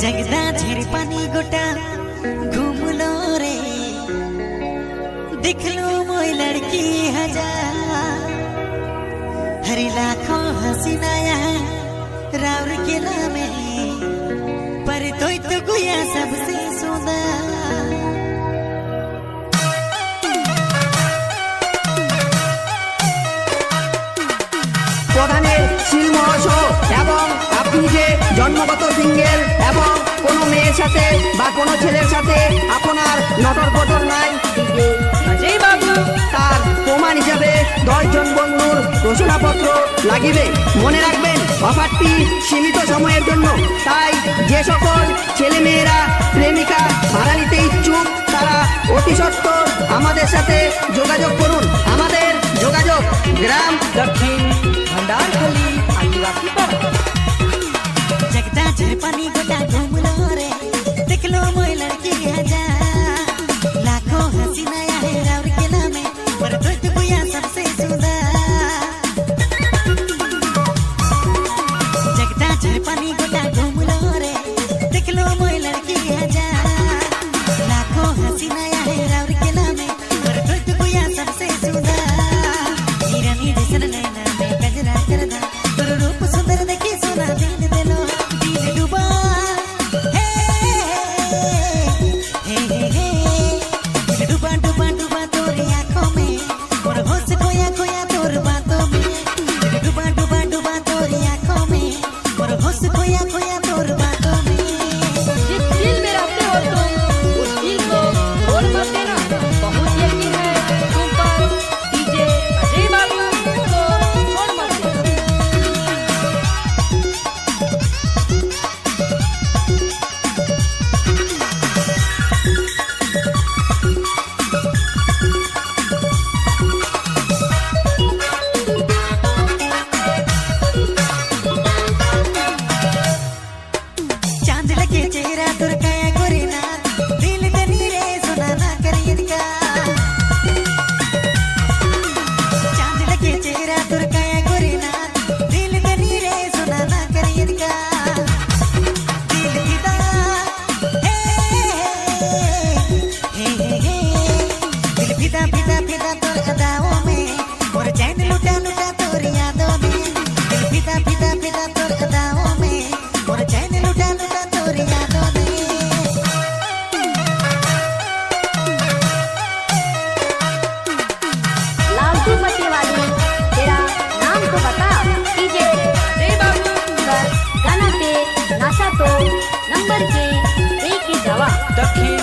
जगदा झेर पानी गोटा घूमलो रे दिखलो मोई लड़की हजार हरी लाखों हसीना राउर के नामे पर तो गुया सबसे सुंदर প্রধানের শিলমহাসহ এবং আপনি যে জন্মগত সিঙ্গেল এবং কোনো মেয়ের সাথে বা কোনো ছেলের সাথে আপনার নটর পটর নাই বাবু তার প্রমাণ হিসাবে 10 জন বন্ধুর ঘোষণাপত্র লাগিবে। মনে রাখবেন অফারটি সীমিত সময়ের জন্য, তাই যে সকল ছেলেমেয়েরা প্রেমিকা ভাড়া নিতে ইচ্ছুক তারা অতি সত্বর আমাদের সাথে যোগাযোগ করুন। আমাদের যোগাযোগ গ্রাম দক্ষিণ भंडारखाली आदिवासी पाड़ा। जगदा झर पानी गोटा घूमलो रे दिखलो मोई लड़की हजार लाखों हसीना है राउर के नामे पर तो गुया सबसे सुंदर जगदा झर पानी गोटा घूमलो रे दिखलो मोई लड़की हजार लाखों हसीना है राउर के नामे पर तो गुया सबसे सुंदर हिरनी जैसन नैना में गजरा करदा तोर रूप सुंदर देखी सोना दिल देलो दिल डूबा हे हे हे दिल डूबा डूबा डूबा तोरी आंखों में और होश खोया खोया तोर बातों में दिल डूबा डूबा डूबा तोरी आंखों में और होश खोया खोया तोर बातों में जिस दिल में रहते हो तुम उस दिल को तोड़ मत देना। बहुत यकीन है तुम पर डीजे अजय बाबू को तोड़ मत देना। चांद लगे चेहरा तुर काया गोरे ना दिल दनी रे सुना ना करिए का चांद लगे चेहरा तुर काया गोरे ना दिल दनी रे सुना ना करिए का दिल फिदा हे हे हे दिल फिदा फिदा फिदा तोर अदाओं में और चैन लुटा लुटा तोर यादों में दिल फिदा फिदा फिदा तोर अदाओं में और चैन लुटा लुटा तोर यादों में लालची पट्टी वाली तेरा नाम तो बता। डीजे अजय बाबू गाना पे नाचा तो नंबर के एक ही दवा। दक्षिण